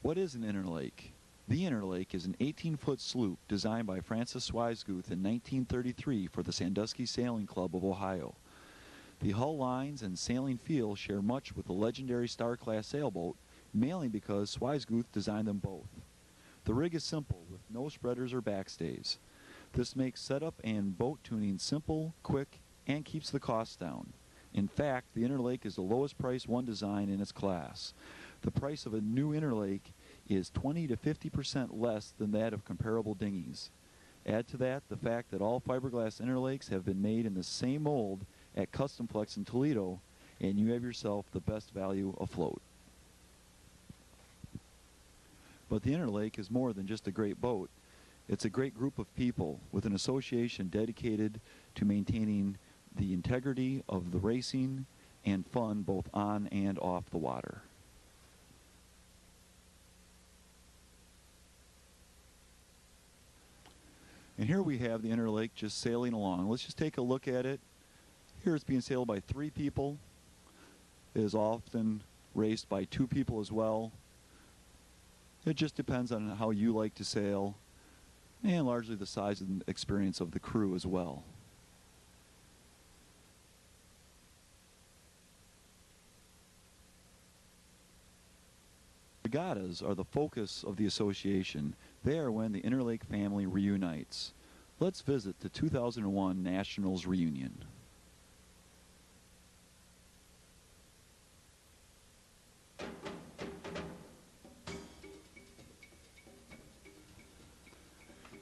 What is an Interlake? The Interlake is an 18-foot sloop designed by Francis Swiseguth in 1933 for the Sandusky Sailing Club of Ohio. The hull lines and sailing feel share much with the legendary Star-class sailboat, mainly because Swiseguth designed them both. The rig is simple, with no spreaders or backstays. This makes setup and boat tuning simple, quick, and keeps the costs down. In fact, the Interlake is the lowest priced one design in its class. The price of a new Interlake is 20 to 50% less than that of comparable dinghies. Add to that the fact that all fiberglass Interlakes have been made in the same mold at Custom Flex in Toledo, and you have yourself the best value afloat. But the Interlake is more than just a great boat. It's a great group of people with an association dedicated to maintaining the integrity of the racing and fun both on and off the water. And here we have the Interlake just sailing along. Let's just take a look at it. Here it's being sailed by 3 people. It is often raced by 2 people as well. It just depends on how you like to sail, and largely the size and experience of the crew as well. Regattas are the focus of the association. They are when the Interlake family reunites. Let's visit the 2001 Nationals reunion.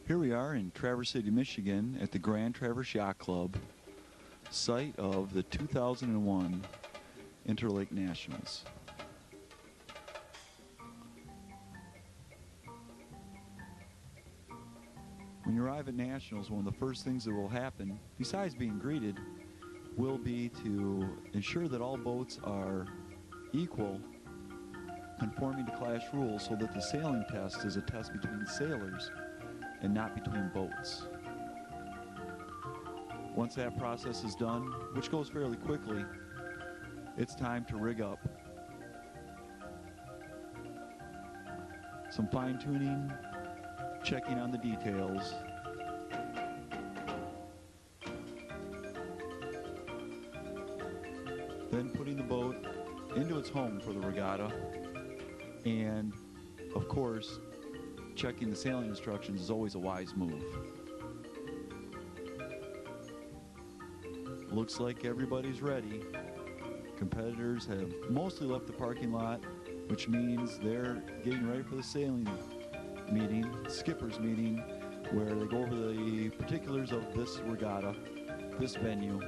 Here we are in Traverse City, Michigan at the Grand Traverse Yacht Club, site of the 2001 Interlake Nationals. When you arrive at Nationals, one of the first things that will happen, besides being greeted, will be to ensure that all boats are equal, conforming to class rules, so that the sailing test is a test between sailors and not between boats. Once that process is done, which goes fairly quickly, it's time to rig up. Some fine-tuning, checking on the details. Then putting the boat into its home for the regatta, and of course checking the sailing instructions is always a wise move. Looks like everybody's ready. Competitors have mostly left the parking lot, which means they're getting ready for the sailing meeting, skipper's meeting, where they go over the particulars of this regatta, this venue,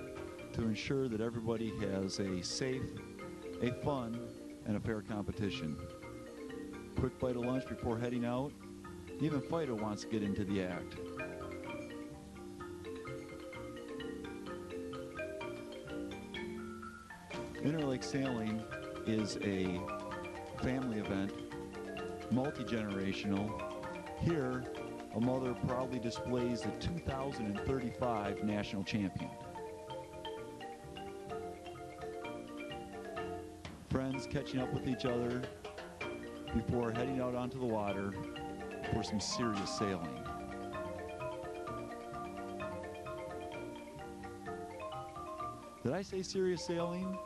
to ensure that everybody has a safe, a fun, and a fair competition. Quick bite of lunch before heading out. Even Fido wants to get into the act. Interlake sailing is a family event, multi-generational. Here, a mother proudly displays the 2035 national champion. Friends catching up with each other before heading out onto the water for some serious sailing. Did I say serious sailing?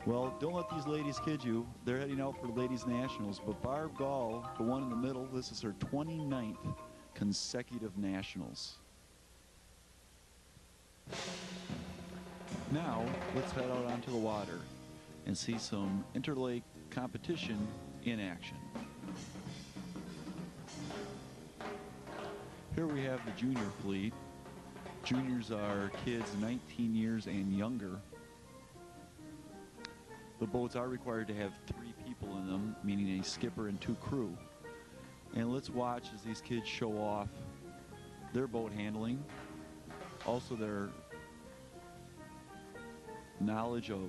Well, don't let these ladies kid you. They're heading out for Ladies Nationals, but Barb Gall, the one in the middle, this is her 29th consecutive Nationals. Now, let's head out onto the water and see some Interlake competition in action. Here we have the junior fleet. Juniors are kids 19 years and younger. The boats are required to have 3 people in them, meaning a skipper and 2 crew. And let's watch as these kids show off their boat handling, also their knowledge of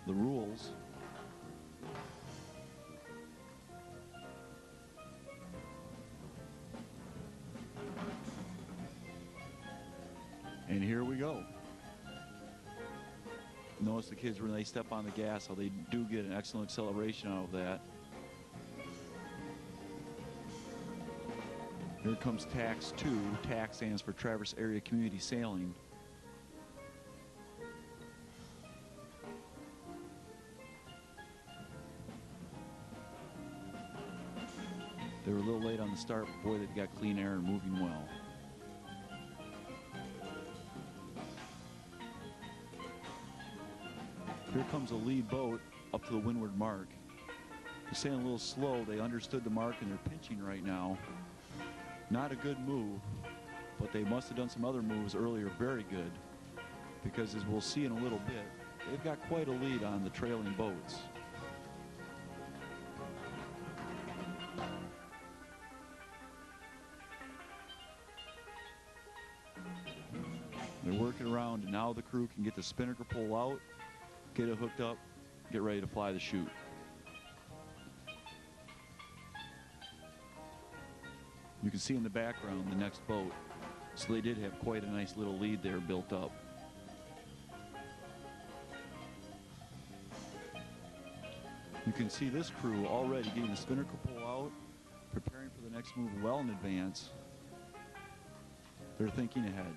the rules. And here we go. Notice the kids, when they step on the gas, how they do get an excellent acceleration out of that. Here comes Tax 2. Tax stands for Traverse Area Community Sailing. They were a little late on the start, but boy, they've got clean air and moving well. Here comes a lead boat up to the windward mark. They're sailing a little slow. They understood the mark and they're pinching right now. Not a good move, but they must have done some other moves earlier very good, because as we'll see in a little bit, they've got quite a lead on the trailing boats. They're working around, and now the crew can get the spinnaker pole out, get it hooked up, get ready to fly the chute. You can see in the background the next boat, so they did have quite a nice little lead there built up. You can see this crew already getting the spinnaker pole out, preparing for the next move well in advance. They're thinking ahead.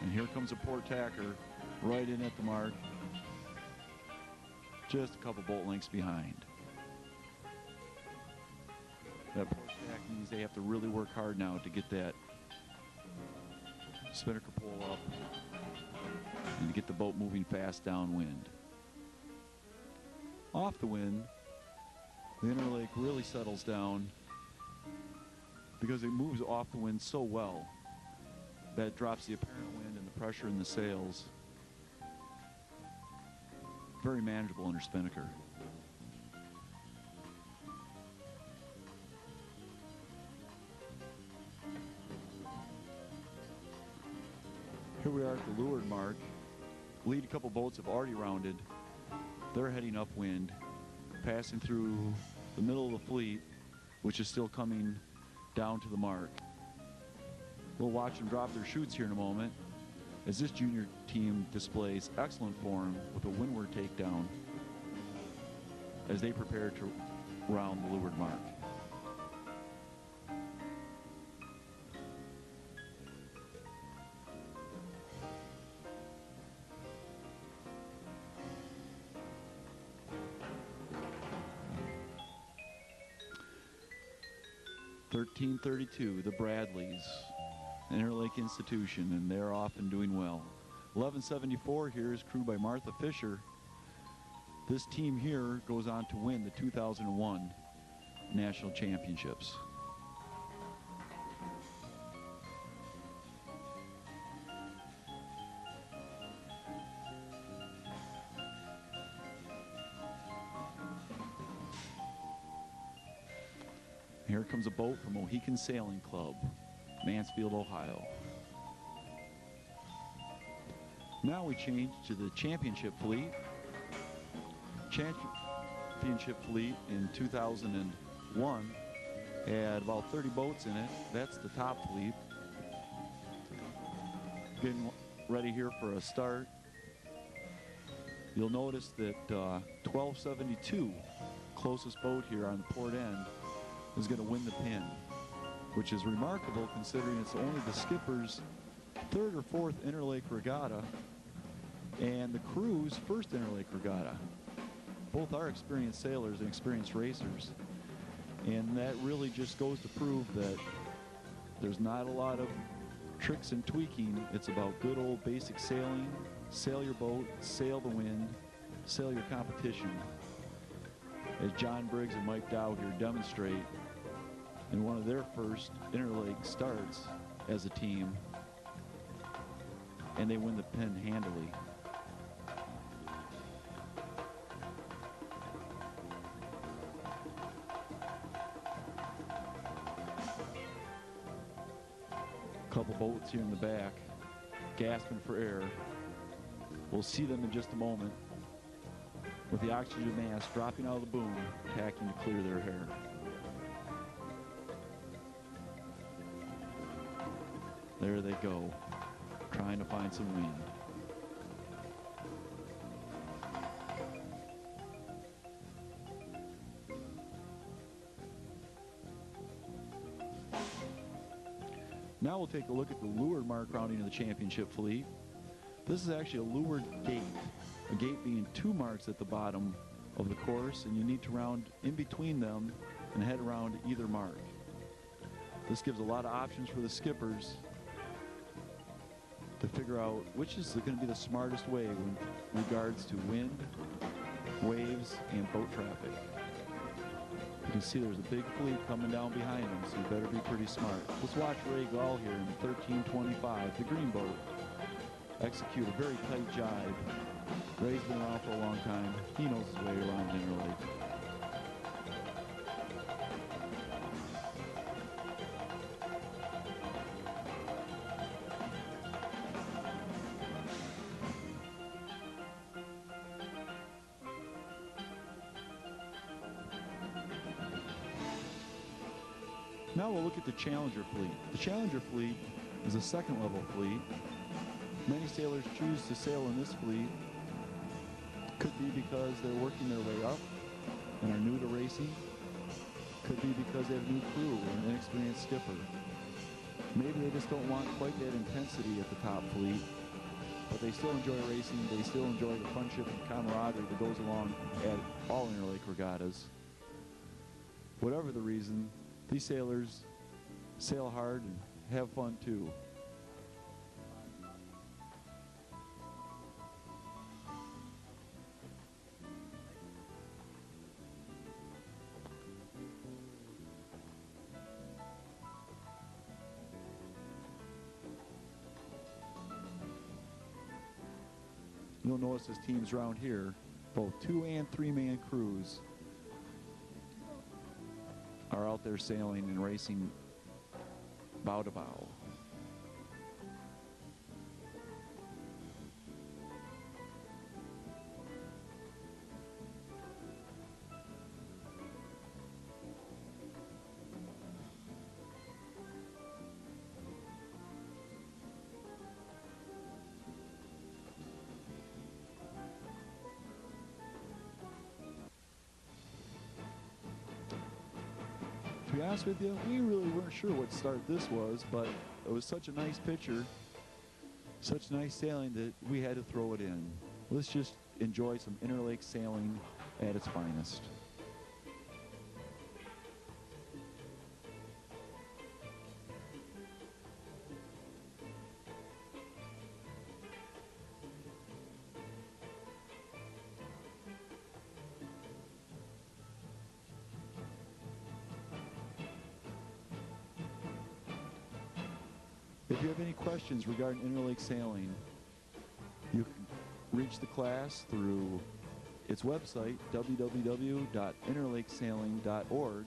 And here comes a port tacker right in at the mark, just a couple boat lengths behind. That port tack means they have to really work hard now to get that spinnaker pole up and to get the boat moving fast downwind. Off the wind, the Interlake really settles down because it moves off the wind so well that it drops the apparent wind and the pressure in the sails. Very manageable under spinnaker. Here we are at the leeward mark. Lead couple boats have already rounded. They're heading upwind, passing through the middle of the fleet, which is still coming down to the mark. We'll watch them drop their chutes here in a moment as this junior team displays excellent form with a windward takedown as they prepare to round the leeward mark. (1332), the Bradleys, Interlake institution, and they're off and doing well. 1174 here is crewed by Martha Fisher. This team here goes on to win the 2001 National Championships. Here comes a boat from Mohican Sailing Club, Mansfield, Ohio. Now we change to the championship fleet. Championship fleet in 2001 had about 30 boats in it. That's the top fleet. Getting ready here for a start. You'll notice that 1272, closest boat here on the port end, is going to win the pin, which is remarkable considering it's only the skipper's third or fourth Interlake regatta and the crew's first Interlake regatta. Both are experienced sailors and experienced racers, and that really just goes to prove that there's not a lot of tricks and tweaking. It's about good old basic sailing. Sail your boat, sail the wind, sail your competition, as John Briggs and Mike Dow here demonstrate in one of their first Interlake starts as a team, and they win the pin handily. Couple boats here in the back, gasping for air. We'll see them in just a moment with the oxygen mask dropping out of the boom, tacking to clear their hair. There they go, trying to find some wind. Now we'll take a look at the leeward mark rounding of the championship fleet. This is actually a leeward gate, a gate being 2 marks at the bottom of the course, and you need to round in between them and head around either mark. This gives a lot of options for the skippers to figure out which is going to be the smartest way in regards to wind, waves, and boat traffic. You can see there's a big fleet coming down behind them, so you better be pretty smart. Let's watch Ray Gall here in 1325, the green boat, execute a very tight jibe. Ray's been around for a long time. He knows his way around Interlake. Now we'll look at the Challenger fleet. The Challenger fleet is a second-level fleet. Many sailors choose to sail in this fleet. Could be because they're working their way up and are new to racing. Could be because they have a new crew or an inexperienced skipper. Maybe they just don't want quite that intensity at the top fleet, but they still enjoy racing. They still enjoy the friendship and camaraderie that goes along at all Interlake regattas. Whatever the reason, these sailors sail hard and have fun too. You'll notice as teams around here, both 2- and 3-man crews are out there sailing and racing bow to bow. To be honest with you, we really weren't sure what start this was, but it was such a nice picture, such nice sailing that we had to throw it in. Let's just enjoy some Interlake sailing at its finest. If you have any questions regarding Interlake sailing, you can reach the class through its website, www.interlakesailing.org,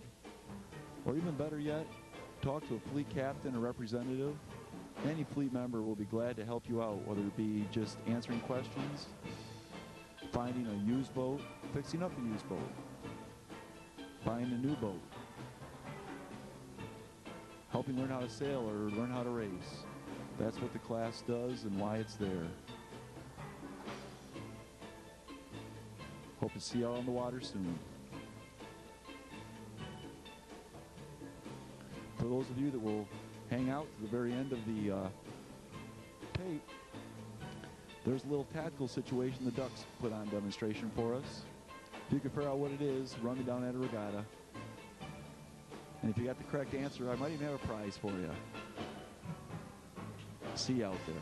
or even better yet, talk to a fleet captain or representative. Any fleet member will be glad to help you out, whether it be just answering questions, finding a used boat, fixing up a used boat, buying a new boat, helping learn how to sail or learn how to race. That's what the class does and why it's there. Hope to see you out on the water soon. For those of you that will hang out to the very end of the tape, there's a little tactical situation the Ducks put on demonstration for us. If you can figure out what it is, run me down at a regatta. And if you got the correct answer, I might even have a prize for you. See you out there.